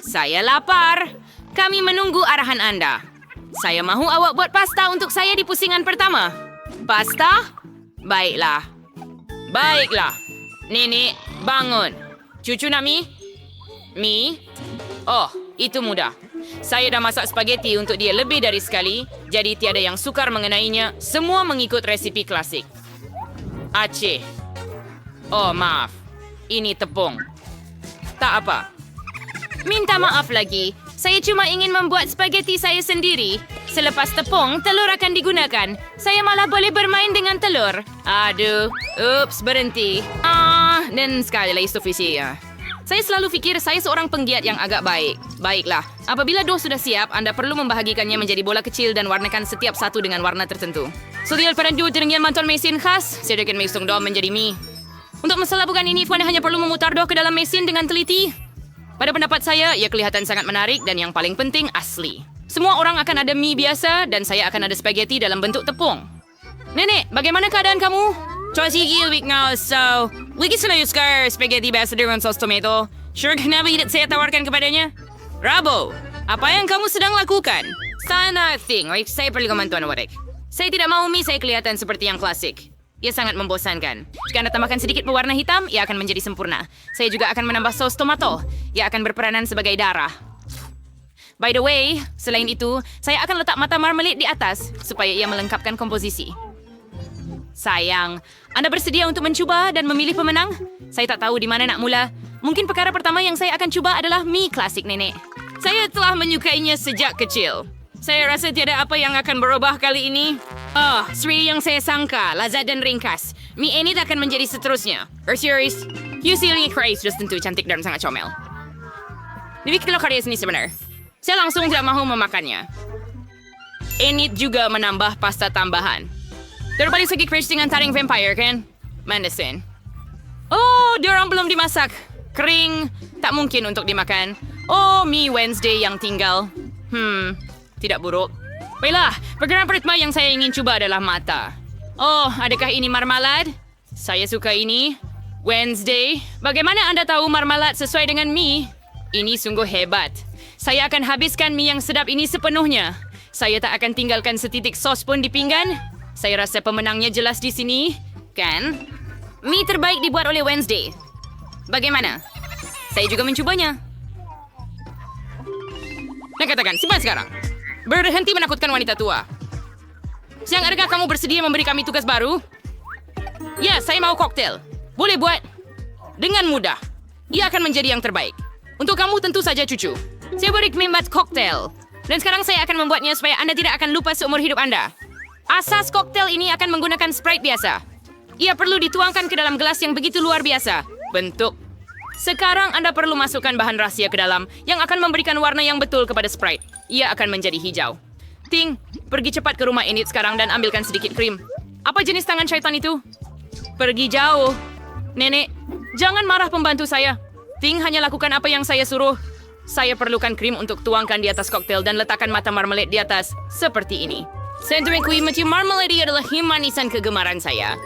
Saya lapar. Kami menunggu arahan Anda. Saya mahu awak buat pasta untuk saya di pusingan pertama. Pasta? Baiklah. Baiklah. Nenek, bangun. Cucu nak mi? Mi? Oh, itu mudah. Saya dah masak spaghetti untuk dia lebih dari sekali, jadi tiada yang sukar mengenainya. Semua mengikut resipi klasik. Aceh. Oh, maaf. Ini tepung. Tak apa. Minta maaf lagi. Saya cuma ingin membuat spaghetti saya sendiri. Selepas tepung, telur akan digunakan. Saya malah boleh bermain dengan telur. Aduh. Ups, berhenti. Dan sekali lagi sufisi ya. Saya selalu fikir saya seorang penggiat yang agak baik. Baiklah, apabila dough sudah siap, Anda perlu membahagikannya menjadi bola kecil dan warnakan setiap satu dengan warna tertentu. Sudah pada dua dengan manton mesin khas, sedikit mesung dough menjadi mie. Untuk masalah bukan ini, Anda hanya perlu memutar dough ke dalam mesin dengan teliti. Pada pendapat saya, ia kelihatan sangat menarik dan yang paling penting, asli. Semua orang akan ada mie biasa dan saya akan ada spaghetti dalam bentuk tepung. Nenek, bagaimana keadaan kamu? Sige, week now, so... Lagi senayuskar spaghetti biasa dengan sos tomato. Sure, kenapa tidak saya tawarkan kepadanya? Rabo, apa yang kamu sedang lakukan? Sana thing, saya perlu kemantuan warik. Saya tidak mau mie saya kelihatan seperti yang klasik. Ia sangat membosankan. Jika Anda tambahkan sedikit pewarna hitam, ia akan menjadi sempurna. Saya juga akan menambah sos tomato. Ia akan berperanan sebagai darah. By the way, selain itu, saya akan letak mata marmalade di atas supaya ia melengkapkan komposisi. Sayang, Anda bersedia untuk mencuba dan memilih pemenang? Saya tak tahu di mana nak mula. Mungkin perkara pertama yang saya akan cuba adalah mie klasik nenek. Saya telah menyukainya sejak kecil. Saya rasa tiada apa yang akan berubah kali ini. Seperti yang saya sangka, lazat dan ringkas. Mie ini akan menjadi seterusnya. Serius, Yusilini Christ sudah tentu cantik dan sangat comel. Demikianlah karya seni sebenar. Saya langsung tidak mahu memakannya. Enid juga menambah pasta tambahan. Terbalik segi Chris dengan taring vampire, kan? Mandasin. Oh, diorang belum dimasak. Kering, tak mungkin untuk dimakan. Oh, mie Wednesday yang tinggal. Tidak buruk. Baiklah, pergerakan pertama yang saya ingin cuba adalah mata. Oh, adakah ini marmalad? Saya suka ini. Wednesday, bagaimana Anda tahu marmalad sesuai dengan mie? Ini sungguh hebat. Saya akan habiskan mie yang sedap ini sepenuhnya. Saya tak akan tinggalkan setitik sos pun di pinggan. Saya rasa pemenangnya jelas di sini, kan? Mie terbaik dibuat oleh Wednesday. Bagaimana? Saya juga mencubanya. Nak katakan, simpan sekarang. Berhenti menakutkan wanita tua. Siang, adakah kamu bersedia memberi kami tugas baru? Ya, saya mau koktail. Boleh buat. Dengan mudah. Ia akan menjadi yang terbaik. Untuk kamu tentu saja cucu. Saya beri membuat koktail. Dan sekarang saya akan membuatnya supaya Anda tidak akan lupa seumur hidup Anda. Asas koktail ini akan menggunakan Sprite biasa. Ia perlu dituangkan ke dalam gelas yang begitu luar biasa. Bentuk. Sekarang Anda perlu masukkan bahan rahasia ke dalam yang akan memberikan warna yang betul kepada Sprite. Ia akan menjadi hijau. Ting, pergi cepat ke rumah Enid sekarang dan ambilkan sedikit krim. Apa jenis tangan syaitan itu? Pergi jauh. Nenek, jangan marah pembantu saya. Ting hanya lakukan apa yang saya suruh. Saya perlukan krim untuk tuangkan di atas koktail dan letakkan mata marmalade di atas. Seperti ini. Sentiment kui macam marmalade adalah manisan kegemaran saya.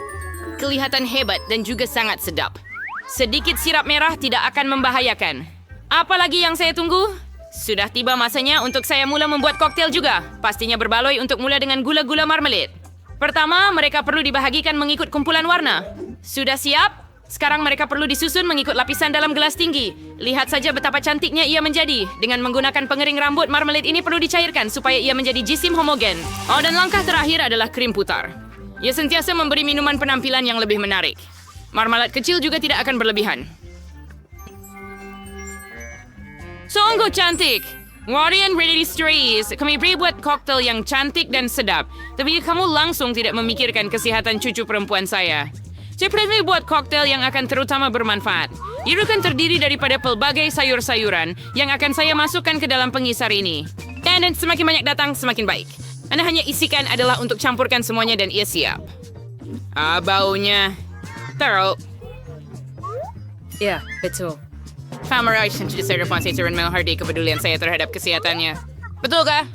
Kelihatan hebat dan juga sangat sedap. Sedikit sirap merah tidak akan membahayakan. Apalagi yang saya tunggu? Sudah tiba masanya untuk saya mula membuat koktail juga. Pastinya berbaloi untuk mula dengan gula-gula marmalade. Pertama, mereka perlu dibahagikan mengikut kumpulan warna. Sudah siap? Sekarang mereka perlu disusun mengikut lapisan dalam gelas tinggi. Lihat saja betapa cantiknya ia menjadi. Dengan menggunakan pengering rambut, marmalade ini perlu dicairkan supaya ia menjadi jisim homogen. Oh, dan langkah terakhir adalah krim putar. Ia sentiasa memberi minuman penampilan yang lebih menarik. Marmalade kecil juga tidak akan berlebihan. Sungguh cantik. Warrior Ready Strays. Kami beri buat koktail yang cantik dan sedap. Tapi kamu langsung tidak memikirkan kesehatan cucu perempuan saya. Saya pernah buat koktail yang akan terutama bermanfaat. Ia akan terdiri daripada pelbagai sayur-sayuran yang akan saya masukkan ke dalam pengisar ini. Dan semakin banyak datang, semakin baik. Anda hanya isikan adalah untuk campurkan semuanya dan ia siap. Baunya. Teruk. Ya, betul. Familiarisation to the depan saya turun menghargai kepedulian saya terhadap kesehatannya. Betulkah?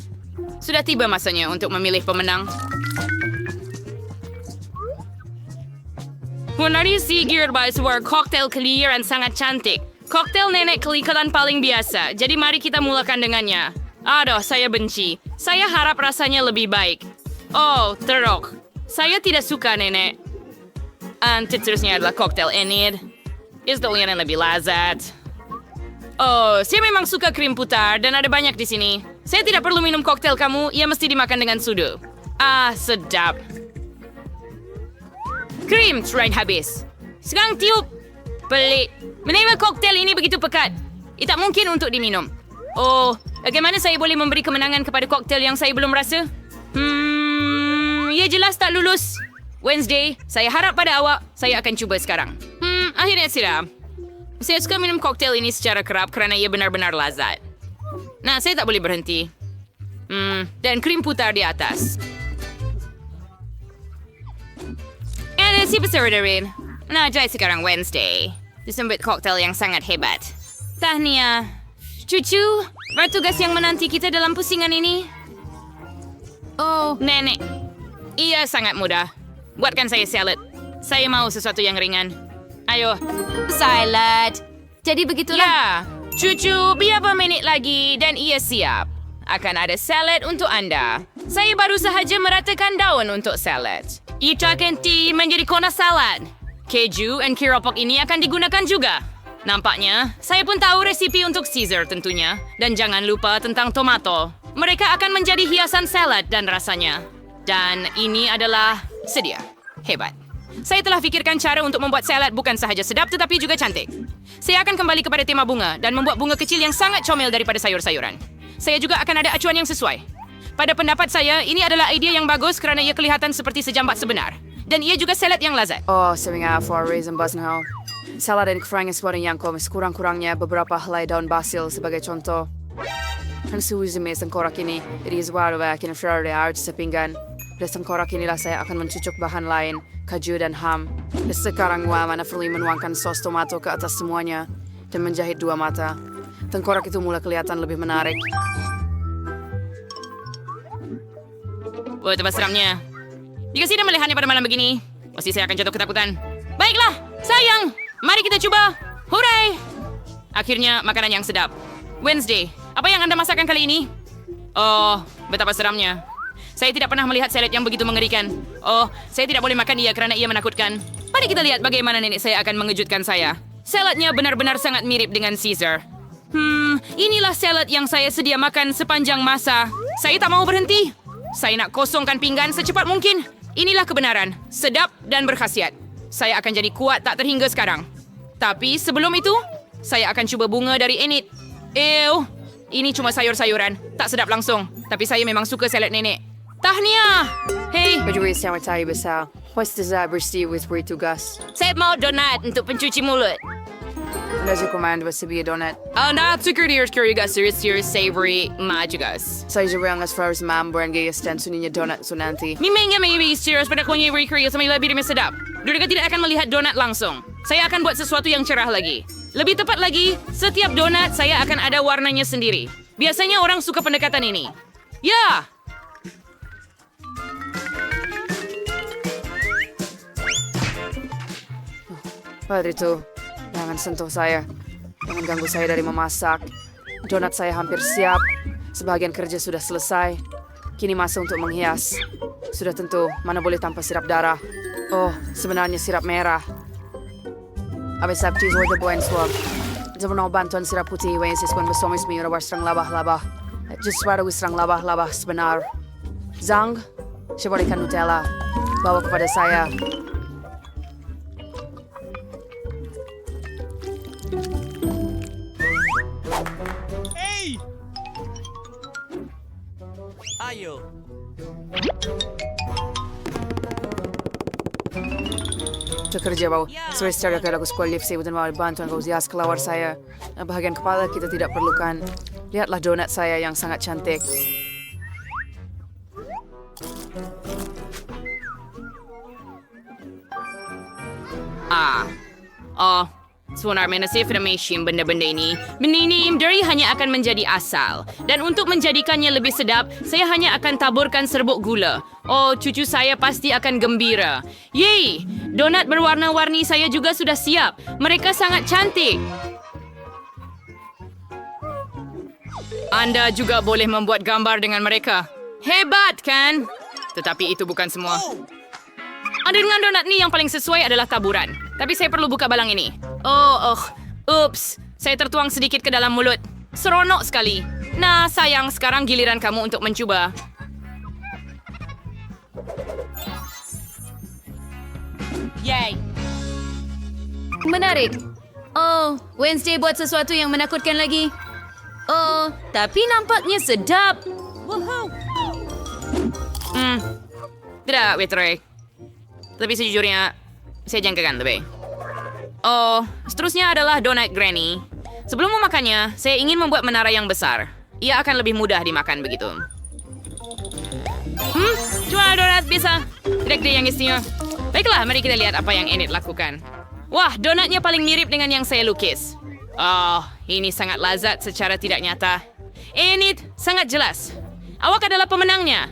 Sudah tiba masanya untuk memilih pemenang. Menari Sigurd by sebuah koktail clear dan sangat cantik. Koktel nenek kelihatan paling biasa, jadi mari kita mulakan dengannya. Aduh, saya benci. Saya harap rasanya lebih baik. Oh, teruk. Saya tidak suka, nenek. Seterusnya adalah koktel Enid. Istilahnya yang lebih lazat. Oh, saya memang suka krim putar dan ada banyak di sini. Saya tidak perlu minum koktel kamu, ia mesti dimakan dengan sudu. Ah, sedap. Krim terakhir habis. Sekarang tiup. Pelik. Menerima koktel ini begitu pekat. Ia tak mungkin untuk diminum. Oh, bagaimana saya boleh memberi kemenangan kepada koktel yang saya belum rasa? Ia jelas tak lulus. Wednesday, saya harap pada awak. Saya akan cuba sekarang. Akhirnya siram. Saya suka minum koktel ini secara kerap kerana ia benar-benar lazat. Nah, saya tak boleh berhenti. Dan krim putar di atas. Ada si besar Darin. Nah, jadi sekarang Wednesday. Disambut koktel yang sangat hebat. Tahniah. Cucu, bertugas yang menanti kita dalam pusingan ini. Oh, nenek. Ia sangat mudah. Buatkan saya salad. Saya mau sesuatu yang ringan. Ayo. Salad. Jadi begitulah. Ya, cucu, beberapa menit lagi dan ia siap. Akan ada salad untuk Anda. Saya baru sahaja meratakan daun untuk salad. Ia akan menjadi kona salad. Keju dan keropok ini akan digunakan juga. Nampaknya, saya pun tahu resipi untuk Caesar tentunya. Dan jangan lupa tentang tomato. Mereka akan menjadi hiasan salad dan rasanya. Dan ini adalah sedia. Hebat. Saya telah fikirkan cara untuk membuat salad bukan sahaja sedap tetapi juga cantik. Saya akan kembali kepada tema bunga dan membuat bunga kecil yang sangat comel daripada sayur-sayuran. Saya juga akan ada acuan yang sesuai. Pada pendapat saya, ini adalah idea yang bagus kerana ia kelihatan seperti sejambat sebenar. Dan ia juga salad yang lazat. Oh, saya for a reason, Basnhal. Salad dan kefrangan sebuah yang sekurang-kurangnya beberapa helai daun basil sebagai contoh. Dan suuzime sengkorak ini, it is what I can feel the art sepinggan. Dari sengkorak inilah saya akan mencucuk bahan lain, kaju dan ham. Dan sekarang mana perlu menuangkan sos tomato ke atas semuanya dan menjahit dua mata. Tengkorak itu mulai kelihatan lebih menarik. Oh, tempat seramnya. Jika saya melihatnya pada malam begini, pasti saya akan jatuh ketakutan. Baiklah, sayang. Mari kita coba. Hooray! Akhirnya, makanan yang sedap. Wednesday, apa yang Anda masakan kali ini? Oh, betapa seramnya. Saya tidak pernah melihat salad yang begitu mengerikan. Oh, saya tidak boleh makan ia kerana ia menakutkan. Mari kita lihat bagaimana nenek saya akan mengejutkan saya. Saladnya benar-benar sangat mirip dengan Caesar. Inilah salad yang saya sedia makan sepanjang masa. Saya tak mau berhenti. Saya nak kosongkan pinggan secepat mungkin. Inilah kebenaran. Sedap dan berkhasiat. Saya akan jadi kuat tak terhingga sekarang. Tapi sebelum itu, saya akan cuba bunga dari Enid. Ini cuma sayur-sayuran. Tak sedap langsung. Tapi saya memang suka salad nenek. Tahniah! Hey! Berdua sama tayo besar. What's the bersih with tugas? Saya mau donat untuk pencuci mulut. Nasi command wasabi donut. Nah, suka dia juga serius savory majugas. Saya juga ang asfaras mambo ang gayas dan suninya donut sunanti. Mimingnya maybe serius pada kunyai kriya sama lebih demi sedap. Mereka tidak akan melihat donat langsung. Saya akan buat sesuatu yang cerah lagi. Lebih tepat lagi, setiap donat saya akan ada warnanya sendiri. Biasanya orang suka pendekatan ini. Ya! Padre itu, jangan sentuh saya. Jangan ganggu saya dari memasak. Donat saya hampir siap. Sebagian kerja sudah selesai. Kini masa untuk menghias. Sudah tentu, mana boleh tanpa sirap darah. Oh, sebenarnya sirap merah. Abis sabtu sudah buain suap. Jangan bantuan sirap putih. Wain siswan besomis miyura serang labah-labah. Just pada serang labah-labah sebenar. Zang, siapa berikan Nutella. Bawa kepada saya. Ayo. Kerja bau. Sudah secara kalau aku sekolah lift saya bukan mau bantuan kau zias kelawar saya. Bahagian kepala kita tidak perlukan. Lihatlah donat saya yang sangat cantik. Sebenarnya saya informasi benda-benda ini. Benda ini dari hanya akan menjadi asal. Dan untuk menjadikannya lebih sedap, saya hanya akan taburkan serbuk gula. Oh, cucu saya pasti akan gembira. Yeay! Donat berwarna-warni saya juga sudah siap. Mereka sangat cantik. Anda juga boleh membuat gambar dengan mereka. Hebat, kan? Tetapi itu bukan semua. Anda dengan donat ni yang paling sesuai adalah taburan. Tapi saya perlu buka balang ini. Ups. Saya tertuang sedikit ke dalam mulut. Seronok sekali. Nah, sayang, sekarang giliran kamu untuk mencuba. Yay! Menarik. Oh, Wednesday buat sesuatu yang menakutkan lagi. Oh, tapi nampaknya sedap. Tidak, Witroy. Tapi sejujurnya, saya jangkakan lebih. Oh, seterusnya adalah donat Granny. Sebelum memakannya, saya ingin membuat menara yang besar. Ia akan lebih mudah dimakan begitu. Cuma donat biasa. Tidak ada yang istimewa. Baiklah, mari kita lihat apa yang Enid lakukan. Wah, donatnya paling mirip dengan yang saya lukis. Oh, ini sangat lazat secara tidak nyata. Enid, sangat jelas. Awak adalah pemenangnya.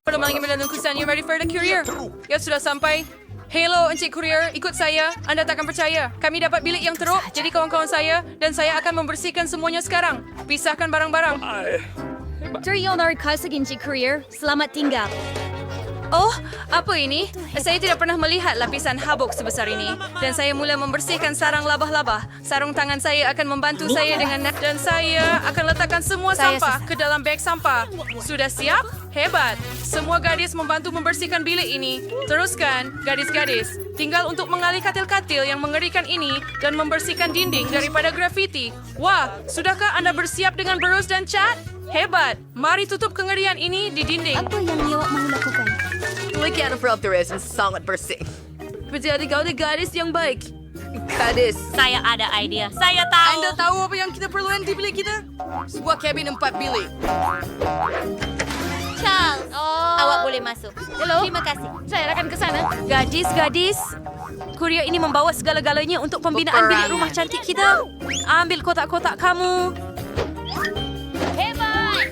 Penemangi menentukan you ready for the courier. Ya sudah sampai. Hello, Encik Courier, ikut saya. Anda takkan percaya. Kami dapat bilik yang teruk, jadi kawan-kawan saya dan saya akan membersihkan semuanya sekarang. Pisahkan barang-barang. Terima kasih, Encik Courier. Selamat tinggal. Oh, apa ini? Saya tidak pernah melihat lapisan habuk sebesar ini. Dan saya mula membersihkan sarang labah-labah. Sarung tangan saya akan membantu saya dengan dan saya akan letakkan semua sampah ke dalam beg sampah. Sudah siap? Hebat. Semua gadis membantu membersihkan bilik ini. Teruskan, gadis-gadis. Tinggal untuk mengalih katil-katil yang mengerikan ini dan membersihkan dinding daripada grafiti. Wah, sudahkah Anda bersiap dengan berus dan cat? Hebat. Mari tutup kengerian ini di dinding. Apa yang Nyiawak mahu lakukan? Demikian Fronters yang sangat bersih. Menjadi gadis yang baik. Gadis, Saya ada idea. Saya tahu. Anda tahu apa yang kita perlukan di bilik kita? Sebuah kabin 4 bilik. Charles, awak boleh masuk. Hello? Terima kasih. Saya akan ke sana. Gadis-gadis, kurier ini membawa segala-galanya untuk pembinaan bilik rumah cantik kita. Ambil kotak-kotak kamu. Hebat!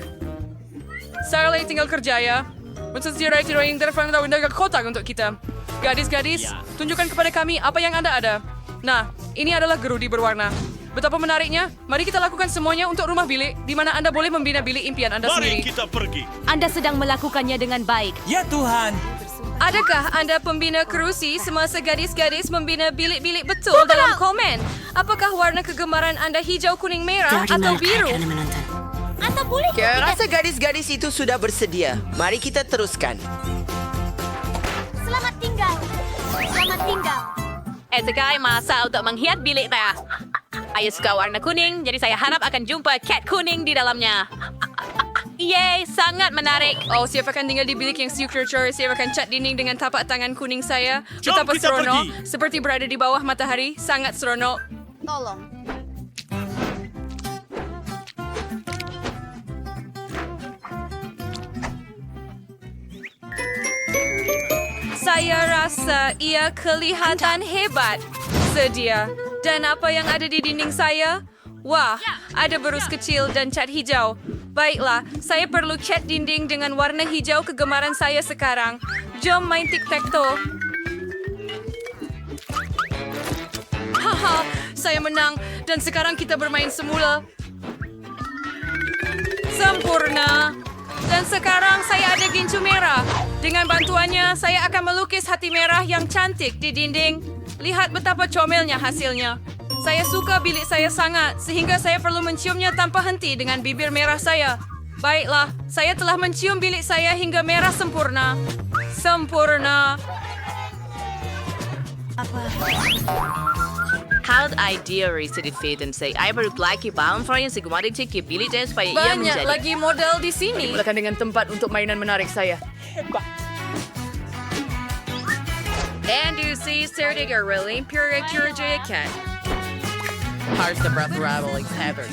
Sarah tinggal kerja ya. Mensesuaikan tirai yang terbang dari kotak untuk kita. Gadis-gadis, tunjukkan kepada kami apa yang Anda ada. Nah, ini adalah gerudi berwarna. Betapa menariknya. Mari kita lakukan semuanya untuk rumah bilik, di mana Anda boleh membina bilik impian Anda Mari sendiri. kita pergi. Anda sedang melakukannya dengan baik. Ya Tuhan. Adakah Anda pembina kerusi semasa gadis-gadis membina bilik-bilik betul dalam komen? Apakah warna kegemaran Anda hijau, kuning, merah atau biru? Anda boleh Saya rasa gadis-gadis itu sudah bersedia. Mari kita teruskan. Selamat tinggal. Selamat tinggal. Sekarang masa untuk menghias bilik saya. Saya suka warna kuning, jadi saya harap akan jumpa cat kuning di dalamnya. Yeay, sangat menarik. Oh, siapa akan tinggal di bilik yang signature? Siapa akan cat dinding dengan tapak tangan kuning saya? Jom Betapa kita seronok. pergi. Seperti berada di bawah matahari. Sangat seronok. Tolong. Saya rasa ia kelihatan hebat. Sedia. Dan apa yang ada di dinding saya? Wah, ada berus kecil dan cat hijau. Baiklah, saya perlu cat dinding dengan warna hijau kegemaran saya sekarang. Jom main tic-tac-toe. Haha, saya menang dan sekarang kita bermain semula. Sempurna. Dan sekarang saya ada gincu merah. Dengan bantuannya, saya akan melukis hati merah yang cantik di dinding. Lihat betapa comelnya hasilnya. Saya suka bilik saya sangat, sehingga saya perlu menciumnya tanpa henti dengan bibir merah saya. Baiklah, saya telah mencium bilik saya hingga merah sempurna. Sempurna. Hal idea reset fit dan say, I baru lagi bangun for yang sigmatic cek bilik saya supaya ia Banyak menjadi. lagi model di sini. Mulakan dengan tempat untuk mainan menarik saya. And you see, Sergey really pure curator cat. Harus the breath rattle like heaven.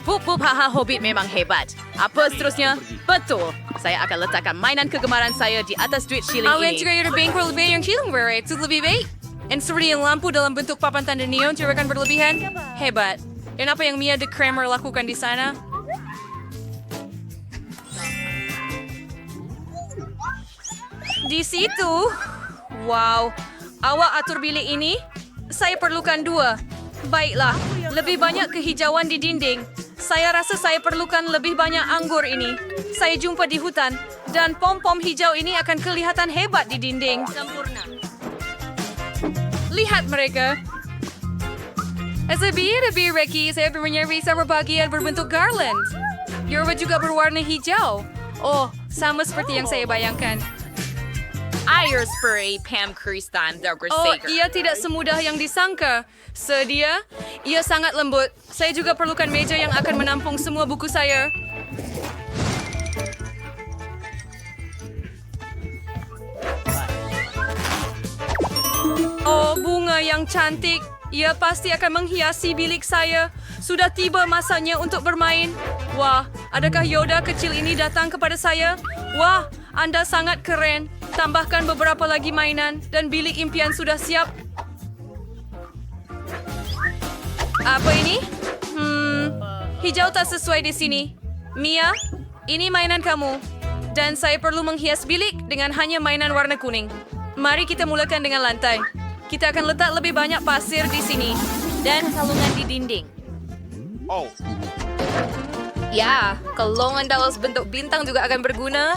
Pup, haha, Hobbit memang hebat. Apa seterusnya? Betul. Saya akan letakkan mainan kegemaran saya di atas duit shilling Awet ini. juga ada bengkel lebih yang cilang berat. Itu lebih baik. Dan seperti yang lampu dalam bentuk papan tanda neon tidak akan berlebihan. Hebat. Dan apa yang Mia de Kramer lakukan di sana? Di situ. Wow. Awak atur bilik ini? Saya perlukan 2. Baiklah, lebih banyak kehijauan di dinding. Saya rasa saya perlukan lebih banyak anggur ini. Saya jumpa di hutan dan pom-pom hijau ini akan kelihatan hebat di dinding. Sempurna. Lihat mereka. Lebih Ricky, saya menyeri sama bagian berbentuk garland. Yorba juga berwarna hijau. Oh, sama seperti yang saya bayangkan. Air spray Pam Kristan Oh, Dogger ia tidak semudah yang disangka. Sedia? Ia sangat lembut. Saya juga perlukan meja yang akan menampung semua buku saya. Oh, bunga yang cantik. Ia pasti akan menghiasi bilik saya. Sudah tiba masanya untuk bermain. Wah, adakah Yoda kecil ini datang kepada saya? Wah, Anda sangat keren. Tambahkan beberapa lagi mainan dan bilik impian sudah siap. Apa ini? Hijau tak sesuai di sini. Mia, ini mainan kamu. Dan saya perlu menghias bilik dengan hanya mainan warna kuning. Mari kita mulakan dengan lantai. Kita akan letak lebih banyak pasir di sini. Dan salungan di dinding. Ya, kelongan dalam bentuk bintang juga akan berguna.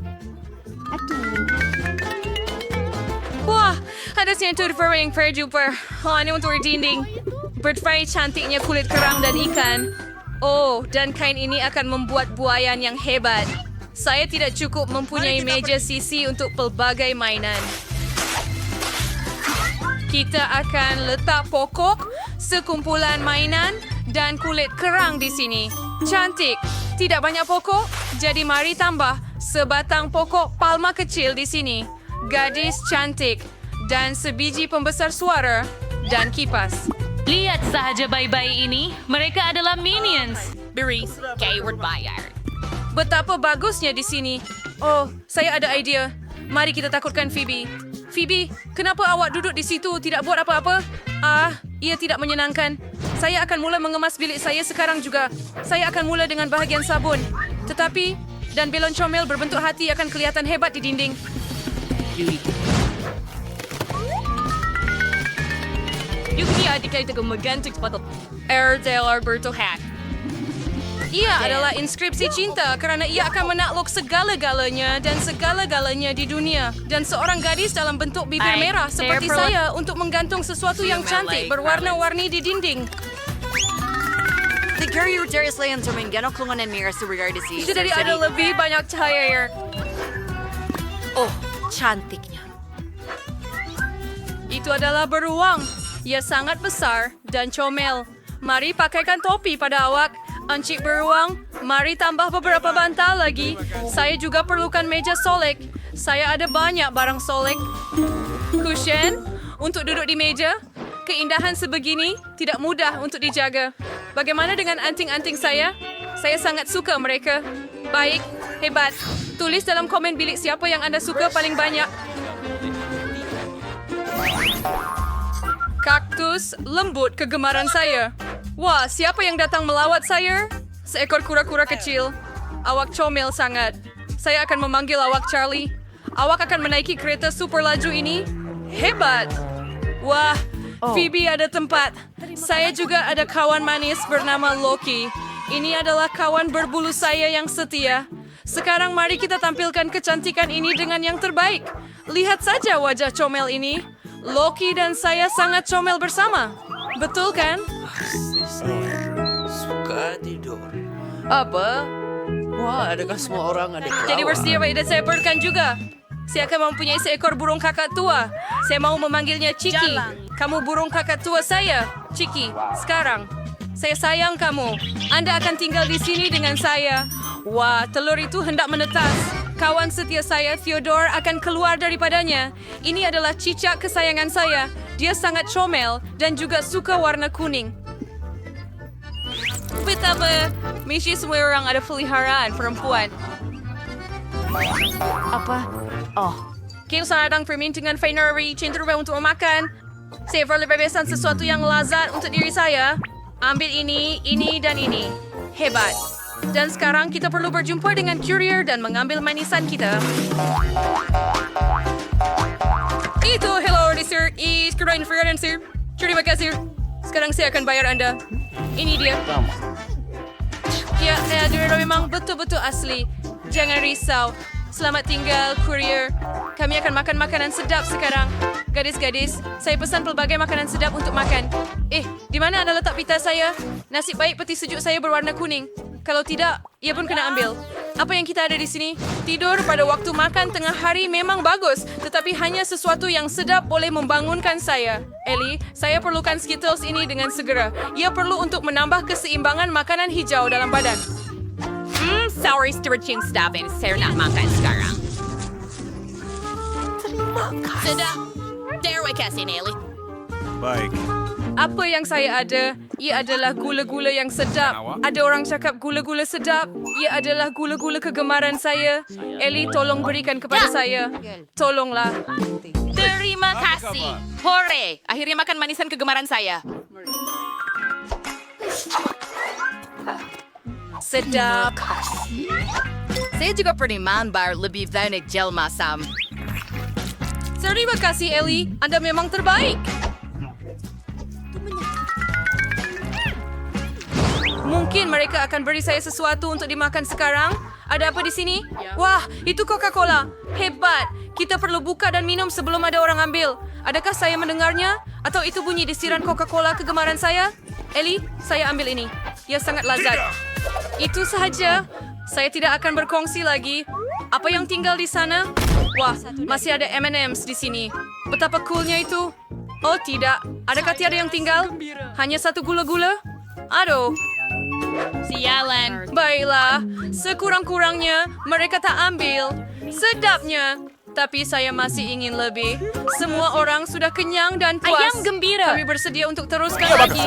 Wah, ada sentur fur yang perjuper. Oh, ini untuk dinding. Berfai cantiknya kulit kerang dan ikan. Oh, dan kain ini akan membuat buayan yang hebat. Saya tidak cukup mempunyai meja sisi untuk pelbagai mainan. Kita akan letak pokok, sekumpulan mainan, dan kulit kerang di sini. Cantik. Tidak banyak pokok, jadi mari tambah sebatang pokok palma kecil di sini. Gadis cantik. Dan sebiji pembesar suara. Dan kipas. Lihat sahaja bayi-bayi ini. Mereka adalah minions. Beris Gayward Bayar. Betapa bagusnya di sini. Oh, saya ada idea. Mari kita takutkan Phoebe. Phoebe, kenapa awak duduk di situ tidak buat apa-apa? Ia tidak menyenangkan. Saya akan mula mengemas bilik saya sekarang juga. Saya akan mula dengan bahagian sabun. Tetapi, dan belon comel berbentuk hati akan kelihatan hebat di dinding. Yuki adik kita menggantung sepatu. Del Alberto Hack. Ia adalah inskripsi cinta kerana ia akan menakluk segala-galanya dan segala-galanya di dunia. Dan seorang gadis dalam bentuk bibir merah seperti saya untuk menggantung sesuatu yang cantik berwarna-warni di dinding. Jadi ada lebih banyak cahaya. Oh, cantiknya. Itu adalah beruang. Ia sangat besar dan comel. Mari pakaikan topi pada awak. Encik beruang, mari tambah beberapa bantal lagi. Saya juga perlukan meja solek. Saya ada banyak barang solek. Cushion untuk duduk di meja. Keindahan sebegini tidak mudah untuk dijaga. Bagaimana dengan anting-anting saya? Saya sangat suka mereka. Baik, hebat. Tulis dalam komen bilik siapa yang Anda suka paling banyak. Kaktus lembut kegemaran saya. Wah, siapa yang datang melawat saya? Seekor kura-kura kecil. Awak comel sangat. Saya akan memanggil awak Charlie. Awak akan menaiki kereta super laju ini? Hebat! Wah, Phoebe ada tempat. Saya juga ada kawan manis bernama Loki. Ini adalah kawan berbulu saya yang setia. Sekarang mari kita tampilkan kecantikan ini dengan yang terbaik. Lihat saja wajah comel ini. Loki dan saya sangat comel bersama. Betul kan? Suka tidur. Apa? Wah, adakah semua orang ada Jadi bersedia baik dan saya perlukan juga. Saya akan mempunyai seekor burung kakak tua. Saya mau memanggilnya Ciki. Kamu burung kakak tua saya. Ciki, sekarang. Saya sayang kamu. Anda akan tinggal di sini dengan saya. Wah, telur itu hendak menetas. Kawan setia saya, Theodore, akan keluar daripadanya. Ini adalah cicak kesayangan saya. Dia sangat comel dan juga suka warna kuning. Betapa, mesti semua orang ada peliharaan perempuan. Apa? Oh, Kau sedang permintaan Fenari cenderung untuk memakan. Saya perlu bebesan sesuatu yang lazat untuk diri saya. Ambil ini, dan ini. Hebat. Dan sekarang kita perlu berjumpa dengan courier dan mengambil manisan kita. Perhatian, sir. Terima kasih. Sekarang saya akan bayar Anda. Ini dia. Ya, dia memang betul-betul asli. Jangan risau. Selamat tinggal, kurier. Kami akan makan makanan sedap sekarang. Gadis-gadis, saya pesan pelbagai makanan sedap untuk makan. Di mana anda letak pita saya? Nasib baik peti sejuk saya berwarna kuning. Kalau tidak, ia pun kena ambil. Apa yang kita ada di sini? Tidur pada waktu makan tengah hari memang bagus, tetapi hanya sesuatu yang sedap boleh membangunkan saya. Ellie, saya perlukan Skittles ini dengan segera. Ia perlu untuk menambah keseimbangan makanan hijau dalam badan. Sorry, stretching stuff and saya nak makan sekarang. Sedap. Terima kasih, Nelly. Baik. Apa yang saya ada, ia adalah gula-gula yang sedap. Ada orang cakap gula-gula sedap. Ia adalah gula-gula kegemaran saya. Ellie, tolong berikan kepada saya. Tolonglah. Terima kasih. Hore! Akhirnya makan manisan kegemaran saya. Sedap. Saya juga pernah mambar lebih banyak gel masam. Terima kasih, Ellie. Anda memang terbaik. Mungkin mereka akan beri saya sesuatu untuk dimakan sekarang. Ada apa di sini? Wah, itu Coca-Cola. Hebat. Kita perlu buka dan minum sebelum ada orang ambil. Adakah saya mendengarnya? Atau itu bunyi desiran Coca-Cola kegemaran saya? Ellie, saya ambil ini. Ia sangat lazat. Itu sahaja. Saya tidak akan berkongsi lagi. Apa yang tinggal di sana? Wah, masih ada M&M's di sini. Betapa coolnya itu. Oh tidak, adakah tiada yang tinggal? Hanya satu gula-gula? Aduh. Sialan. Baiklah, sekurang-kurangnya mereka tak ambil. Sedapnya. Tapi saya masih ingin lebih. Semua orang sudah kenyang dan puas. Ayam gembira. Kami bersedia untuk teruskan lagi.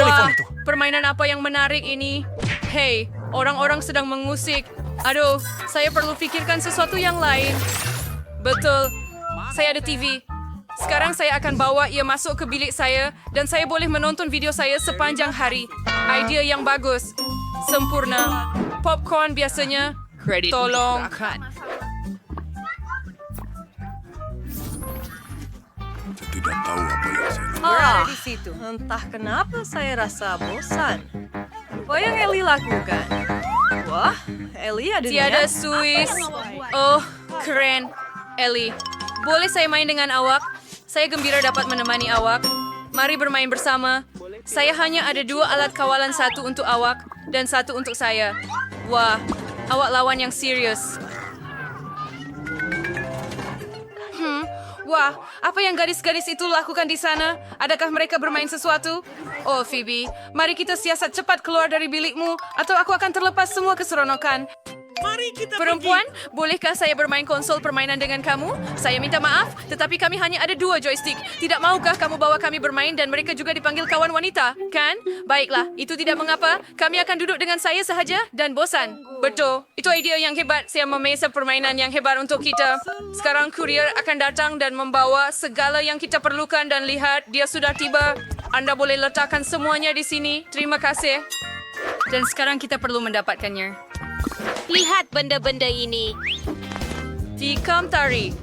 Wah, permainan apa yang menarik ini? Hei, orang-orang sedang mengusik. Aduh, saya perlu pikirkan sesuatu yang lain. Betul, saya ada TV. Sekarang saya akan bawa ia masuk ke bilik saya dan saya boleh menonton video saya sepanjang hari. Idea yang bagus. Sempurna. Popcorn biasanya. Kredit. Tolong. Saya tidak tahu apa yang saya lakukan. Berada di situ. Entah kenapa saya rasa bosan. Apa yang Ellie lakukan? Wah, Ellie ada Tiada niat. Swiss. Oh, keren. Ellie, boleh saya main dengan awak? Saya gembira dapat menemani awak. Mari bermain bersama. Saya hanya ada 2 alat kawalan, satu untuk awak dan satu untuk saya. Wah, awak lawan yang serius. Wah, apa yang gadis-gadis itu lakukan di sana? Adakah mereka bermain sesuatu? Oh, Phoebe, mari kita siasat cepat keluar dari bilikmu, atau aku akan terlepas semua keseronokan. Perempuan, bolehkah saya bermain konsol permainan dengan kamu? Saya minta maaf, tetapi kami hanya ada 2 joystick. Tidak maukah kamu bawa kami bermain dan mereka juga dipanggil kawan wanita? Kan? Baiklah, itu tidak mengapa. Kami akan duduk dengan saya sahaja dan bosan. Betul, itu idea yang hebat. Saya memesan permainan yang hebat untuk kita. Sekarang kurier akan datang dan membawa segala yang kita perlukan dan lihat, dia sudah tiba. Anda boleh letakkan semuanya di sini. Terima kasih. Dan sekarang kita perlu mendapatkannya. Lihat benda-benda ini. Tikam tari.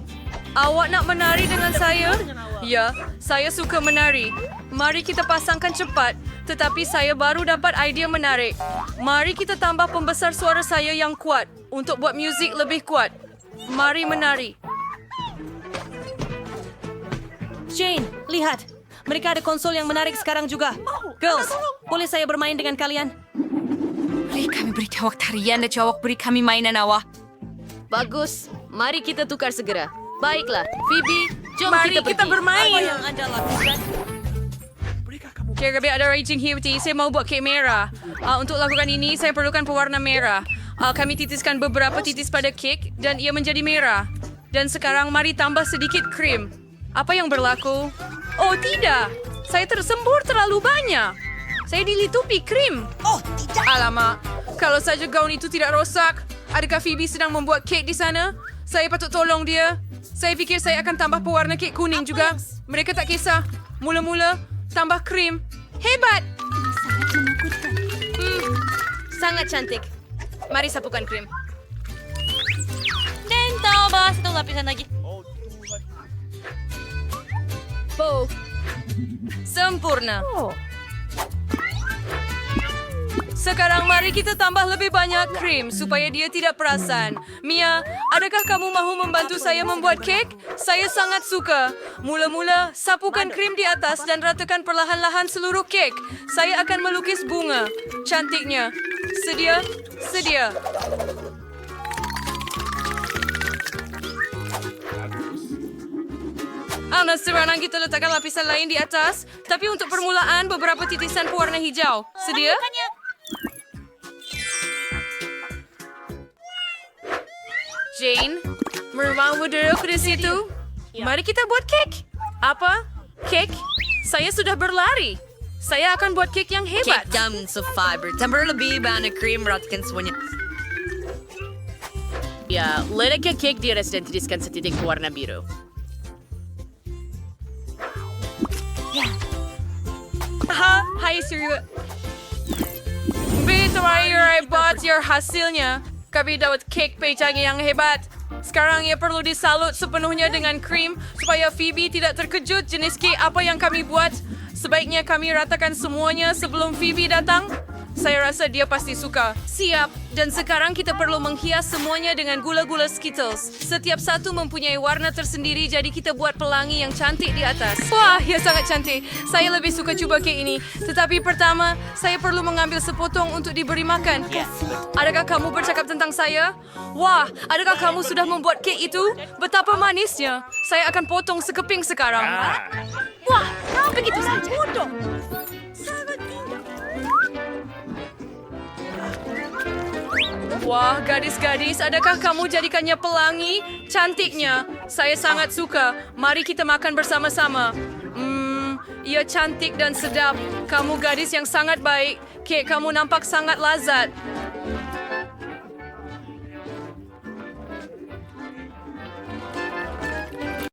Awak nak menari dengan saya? Ya, saya suka menari. Mari kita pasangkan cepat. Tetapi saya baru dapat idea menarik. Mari kita tambah pembesar suara saya yang kuat untuk buat muzik lebih kuat. Mari menari. Jane, lihat. Mereka ada konsol yang menarik sekarang juga. Girls, boleh saya bermain dengan kalian? Beri kami beritahu awak tarian dan awak beri kami mainan awak. Bagus. Mari kita tukar segera. Baiklah, Phoebe, jom Mari kita pergi. kita bermain. Apa yang Anda lakukan? Kira kami ada raging Hughie. Saya mau buat kek merah. Untuk lakukan ini, saya perlukan pewarna merah. Kami titiskan beberapa titis pada kek dan ia menjadi merah. Dan sekarang mari tambah sedikit krim. Apa yang berlaku? Oh tidak, saya tersembur terlalu banyak. Saya dilitupi krim. Oh tidak. Alamak, kalau saja gaun itu tidak rosak. Adakah Phoebe sedang membuat kek di sana? Saya patut tolong dia. Saya fikir saya akan tambah pewarna kek kuning juga. Mereka tak kisah. Mula-mula, tambah krim. Hebat! Sangat cantik. Mari sapukan krim. Dan tambah satu lapisan lagi. Bo, Sempurna. Sekarang mari kita tambah lebih banyak krim supaya dia tidak perasan. Mia, adakah kamu mahu membantu saya membuat kek? Saya sangat suka. Mula-mula, sapukan krim di atas dan ratakan perlahan-lahan seluruh kek. Saya akan melukis bunga. Cantiknya. Sedia? Sedia. Sekarang kita letakkan lapisan lain di atas. Tapi untuk permulaan, beberapa titisan pewarna hijau. Sedia? Jane, mahu duduk di situ? Mari kita buat kek. Apa? Kek? Saya sudah berlari. Saya akan buat kek yang hebat. Kek jam sa fiber. Tambah lebih banyak krim ratakan semuanya. Ya, letakkan kek di atas dan titiskan setitik warna biru. Hai Surya. Terakhir buat your hasilnya. Kami dapat kek pecah yang hebat. Sekarang ia perlu disalut sepenuhnya dengan krim supaya Phoebe tidak terkejut jenis kek apa yang kami buat. Sebaiknya kami ratakan semuanya sebelum Phoebe datang. Saya rasa dia pasti suka. Siap. Dan sekarang kita perlu menghias semuanya dengan gula-gula Skittles. Setiap satu mempunyai warna tersendiri, jadi kita buat pelangi yang cantik di atas. Wah, ya sangat cantik. Saya lebih suka cuba kek ini. Tetapi pertama, saya perlu mengambil sepotong untuk diberi makan. Adakah kamu bercakap tentang saya? Wah, adakah kamu sudah membuat kek itu? Betapa manisnya. Saya akan potong sekeping sekarang. Wah, begitu saja. Bodoh. Wah, gadis-gadis, adakah kamu jadikannya pelangi? Cantiknya. Saya sangat suka. Mari kita makan bersama-sama. Ia cantik dan sedap. Kamu gadis yang sangat baik. Kek kamu nampak sangat lazat.